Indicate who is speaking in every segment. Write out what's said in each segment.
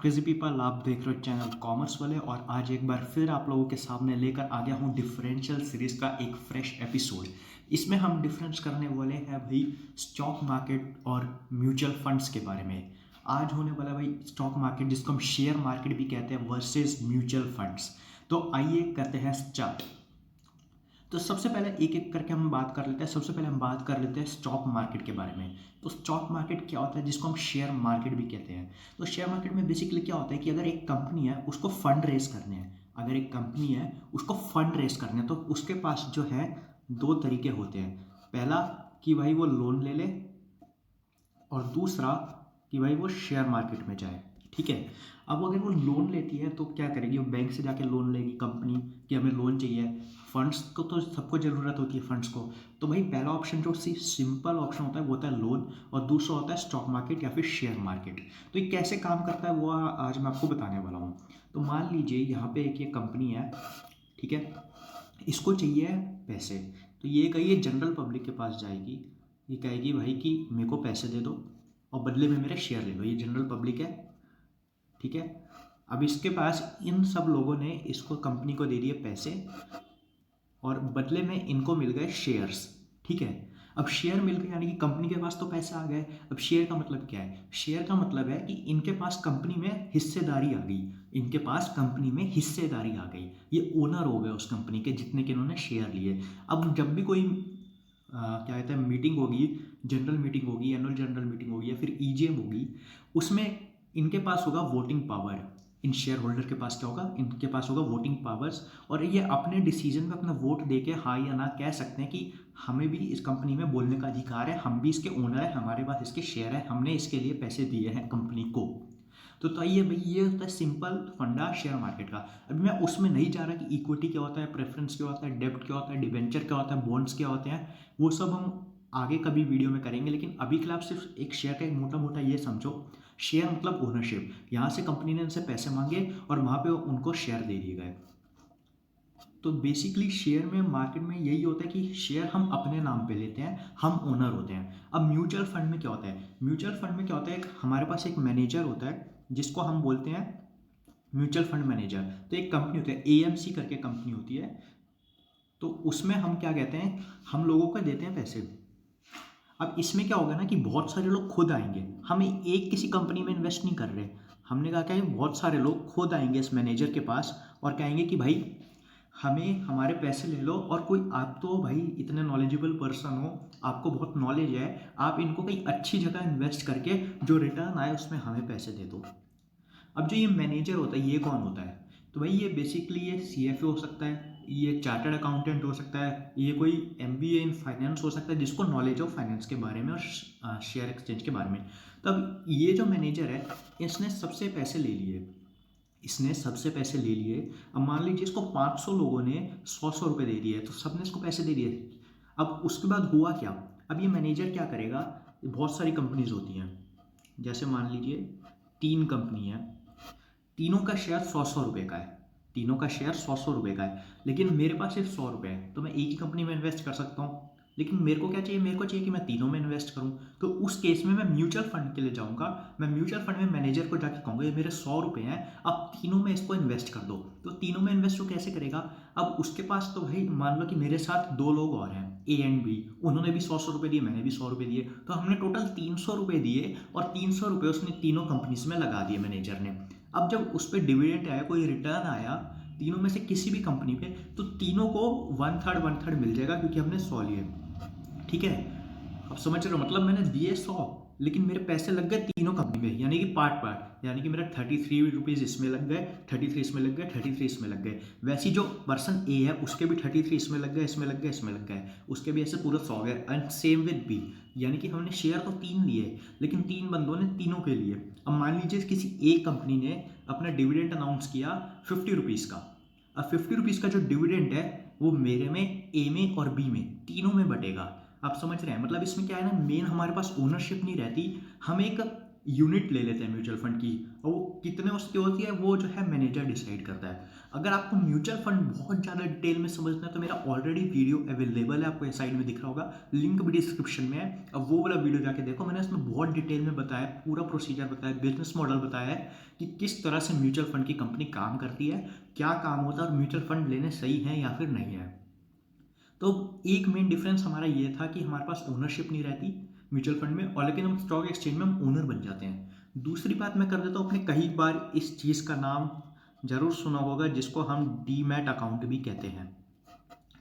Speaker 1: Crazy people, आप देख रहे हो चैनल कॉमर्स वाले। और आज एक बार फिर आप लोगों के सामने लेकर आ गया हूँ डिफरेंशियल सीरीज का एक फ्रेश एपिसोड। इसमें हम डिफरेंस करने वाले हैं भाई स्टॉक मार्केट और म्यूचुअल फंड्स के बारे में। आज होने वाला भाई स्टॉक मार्केट, जिसको हम शेयर मार्केट भी कहते हैं, वर्सेस म्यूचुअल फंड्स। तो आइए करते हैं स्टार्ट। तो सबसे पहले एक एक करके हम बात कर लेते हैं। सबसे पहले हम बात कर लेते हैं स्टॉक मार्केट के बारे में। तो स्टॉक मार्केट क्या होता है, जिसको हम शेयर मार्केट भी कहते हैं। तो शेयर मार्केट में बेसिकली क्या होता है कि अगर एक कंपनी है उसको फंड रेज करने हैं, अगर एक कंपनी है उसको फंड रेज करने हैं, तो उसके पास जो है दो तरीके होते हैं। पहला कि भाई वो लोन ले ले, और दूसरा कि भाई वो शेयर मार्केट में जाए। ठीक है। अब अगर वो लोन लेती है तो क्या करेगी, वो बैंक से जाके लोन लेगी कंपनी कि हमें लोन चाहिए। फंड्स को तो सबको ज़रूरत होती है फंड्स को। तो भाई पहला ऑप्शन जो सिंपल ऑप्शन होता है वो होता है लोन, और दूसरा होता है स्टॉक मार्केट या फिर शेयर मार्केट। तो ये कैसे काम करता है वो आज मैं आपको बताने वाला हूँ। तो मान लीजिए यहाँ पे एक ये कंपनी है, ठीक है, इसको चाहिए पैसे। तो ये कहिए जनरल पब्लिक के पास जाएगी, ये कहेगी भाई कि मेरे को पैसे दे दो और बदले में मेरे शेयर ले लो। ये जनरल पब्लिक है, ठीक है। अब इसके पास इन सब लोगों ने इसको कंपनी को दे दिए पैसे, और बदले में इनको मिल गए शेयर्स। ठीक है। अब शेयर मिल गए यानी कि कंपनी के पास तो पैसा आ गए। अब शेयर का मतलब क्या है? शेयर का मतलब है कि इनके पास कंपनी में हिस्सेदारी आ गई, इनके पास कंपनी में हिस्सेदारी आ गई, ये ओनर हो गए उस कंपनी के जितने के इन्होंने शेयर लिए। अब जब भी कोई क्या कहते हैं मीटिंग होगी, जनरल मीटिंग होगी, एनुअल जनरल मीटिंग होगी या फिर ईजीएम होगी, उसमें इनके पास होगा वोटिंग पावर। इन शेयर होल्डर के पास क्या होगा? इनके पास होगा वोटिंग पावर्स, और ये अपने डिसीजन में अपना वोट देके हाँ या ना कह सकते हैं कि हमें भी इस कंपनी में बोलने का अधिकार है, हम भी इसके ओनर है, हमारे पास इसके शेयर है, हमने इसके लिए पैसे दिए हैं कंपनी को। तो आइए भाई, ये होता है सिंपल फंडा शेयर मार्केट का। अभी मैं उसमें नहीं जा रहा कि इक्विटी क्या होता है, प्रेफरेंस क्या होता है, डेब्ट क्या होता है, डिवेंचर क्या होता है, बॉन्ड्स क्या होते हैं। वो सब हम आगे कभी वीडियो में करेंगे। लेकिन अभी के लिए आप सिर्फ एक शेयर का एक मोटा मोटा ये समझो, शेयर मतलब ओनरशिप। यहाँ से कंपनी ने उनसे पैसे मांगे और वहाँ पे उनको शेयर दे दिए गए। तो बेसिकली शेयर में मार्केट में यही होता है कि शेयर हम अपने नाम पे लेते हैं, हम ओनर होते हैं। अब म्यूचुअल फंड में क्या होता है? म्यूचुअल फंड में क्या होता है, हमारे पास एक मैनेजर होता है जिसको हम बोलते हैं म्यूचुअल फंड मैनेजर। तो एक कंपनी होती है, एएमसी करके कंपनी होती है। तो उसमें हम क्या कहते हैं, हम लोगों को देते हैं पैसे। अब इसमें क्या होगा ना कि बहुत सारे लोग खुद आएंगे, हम एक किसी कंपनी में इन्वेस्ट नहीं कर रहे। हमने कहा क्या, बहुत सारे लोग खुद आएंगे इस मैनेजर के पास और कहेंगे कि भाई हमें हमारे पैसे ले लो, और कोई आप तो भाई इतने नॉलेजेबल पर्सन हो, आपको बहुत नॉलेज है, आप इनको कहीं अच्छी जगह इन्वेस्ट करके जो रिटर्न आए उसमें हमें पैसे दे दो। अब जो ये मैनेजर होता है ये कौन होता है? तो भाई ये बेसिकली ये सीएफए हो सकता है, ये चार्टर्ड अकाउंटेंट हो सकता है, ये कोई एमबीए इन फाइनेंस हो सकता है, जिसको नॉलेज हो फाइनेंस के बारे में और शेयर एक्सचेंज के बारे में। तब ये जो मैनेजर है इसने सबसे पैसे ले लिए, इसने सबसे पैसे ले लिए। अब मान लीजिए इसको 500 लोगों ने 100 रुपये दे दिए, तो सबने इसको पैसे दे दिए। अब उसके बाद हुआ क्या? अब ये मैनेजर क्या करेगा, बहुत सारी कंपनीज होती हैं, जैसे मान लीजिए 3 कंपनी है, तीनों का शेयर 100-100 रुपये का है, तीनों का शेयर 100-100 रुपये का है, लेकिन मेरे पास सिर्फ 100 रुपये है। तो मैं एक ही कंपनी में इन्वेस्ट कर सकता हूँ, लेकिन मेरे को क्या चाहिए, मेरे को चाहिए कि मैं तीनों में इन्वेस्ट करूँ। तो उस केस में मैं म्यूचुअल फंड के लिए जाऊँगा। मैं म्यूचुअल फंड में मैनेजर को जाके कहूँगा ये मेरे 100 रुपये हैं, अब तीनों में इसको इन्वेस्ट कर दो। तो तीनों में इन्वेस्ट वो कैसे करेगा? अब उसके पास तो भाई मान लो कि मेरे साथ 2 लोग और हैं, ए एंड बी, उन्होंने भी 100-100 रुपये दिए, मैंने भी 100 रुपये दिए, तो हमने टोटल 300 रुपये दिए, और 300 रुपये उसने तीनों कंपनीज में लगा दिए मैनेजर ने। अब जब उस पर डिविडेंड आया, कोई रिटर्न आया तीनों में से किसी भी कंपनी पे, तो तीनों को 1/3 मिल जाएगा, क्योंकि हमने 100 लिए। ठीक है। अब समझ रहे हो, मतलब मैंने दिए 100, लेकिन मेरे पैसे लग गए तीनों कंपनी में, यानी कि पार्ट पार्ट, यानी कि मेरा 33 रुपीज़ इसमें लग गए, 33 इसमें लग गए, 33 इसमें लग गए। वैसे जो पर्सन ए है उसके भी 33 इसमें लग गए, इसमें लग गए, इसमें लग गए, उसके भी ऐसे पूरा 100 गए। एंड सेम विद बी, यानी कि हमने शेयर तो 3 लिए, लेकिन 3 बंदों ने तीनों के लिए। अब मान लीजिए किसी एक कंपनी ने अपना डिविडेंड अनाउंस किया 50 रुपीज़ का। अब 50 रुपीज़ का जो डिविडेंड है वो मेरे में, ए में और बी में, तीनों में बटेगा। आप समझ रहे हैं? मतलब इसमें क्या है ना, मेन हमारे पास ओनरशिप नहीं रहती, हम एक यूनिट ले लेते हैं म्यूचुअल फंड की, और वो कितने उसकी होती है वो जो है मैनेजर डिसाइड करता है। अगर आपको म्यूचुअल फंड बहुत ज़्यादा डिटेल में समझना है तो मेरा ऑलरेडी वीडियो अवेलेबल है, आपको ये साइड में दिख रहा होगा, लिंक भी डिस्क्रिप्शन में है। अब वो वाला वीडियो जाके देखो, मैंने इसमें बहुत डिटेल में बताया, पूरा प्रोसीजर बताया, बिजनेस मॉडल बताया है कि किस तरह से म्यूचुअल फंड की कंपनी काम करती है, क्या काम होता है और म्यूचुअल फंड लेने सही है या फिर नहीं है। तो एक मेन डिफरेंस हमारा ये था कि हमारे पास ओनरशिप नहीं रहती म्यूचुअल फंड में, और लेकिन हम स्टॉक एक्सचेंज में हम ओनर बन जाते हैं। दूसरी बात मैं कर देता हूँ, आपने कई बार इस चीज़ का नाम जरूर सुना होगा जिसको हम डीमैट अकाउंट भी कहते हैं।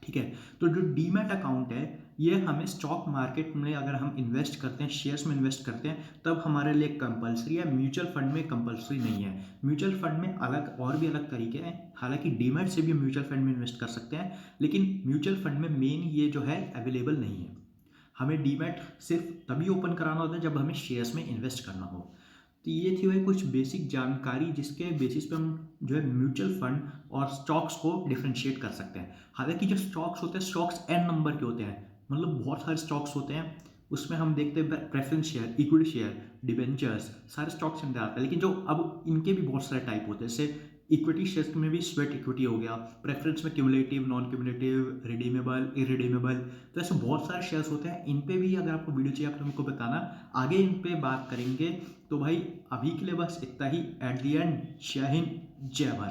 Speaker 1: ठीक है, तो जो डीमैट अकाउंट है ये हमें स्टॉक मार्केट में अगर हम इन्वेस्ट करते हैं, शेयर्स में इन्वेस्ट करते हैं, तब हमारे लिए कंपलसरी है। म्यूचुअल फंड में कंपलसरी नहीं है। म्यूचुअल फंड में अलग और भी अलग तरीके हैं, हालांकि डीमैट से भी म्यूचुअल फंड में इन्वेस्ट कर सकते हैं, लेकिन म्यूचुअल फंड में मेन ये जो है अवेलेबल नहीं है। हमें डीमैट सिर्फ तभी ओपन कराना होता है जब हमें शेयर्स में इन्वेस्ट करना हो। तो ये थी वही कुछ बेसिक जानकारी जिसके बेसिस पे हम जो है म्यूचुअल फंड और स्टॉक्स को डिफ्रेंशिएट कर सकते हैं। हालांकि जो स्टॉक्स होते हैं, स्टॉक्स एन नंबर के होते हैं, मतलब बहुत सारे स्टॉक्स होते हैं, उसमें हम देखते हैं preference share, equity share, debentures, सारे स्टॉक्स अंदर आते हैं। लेकिन जो अब इनके भी बहुत सारे टाइप होते हैं, जैसे इक्विटी शेयर्स में भी स्वेट इक्विटी हो गया, प्रेफरेंस में cumulative, non cumulative, redeemable, irredeemable, तो ऐसे बहुत सारे शेयर्स होते हैं। इन पे भी अगर आपको वीडियो चाहिए आप हमको बताना, आगे इन पे बात करेंगे। तो भाई अभी के लिए बस इतना ही। एट दी एंड जय हिंद, जय भारत।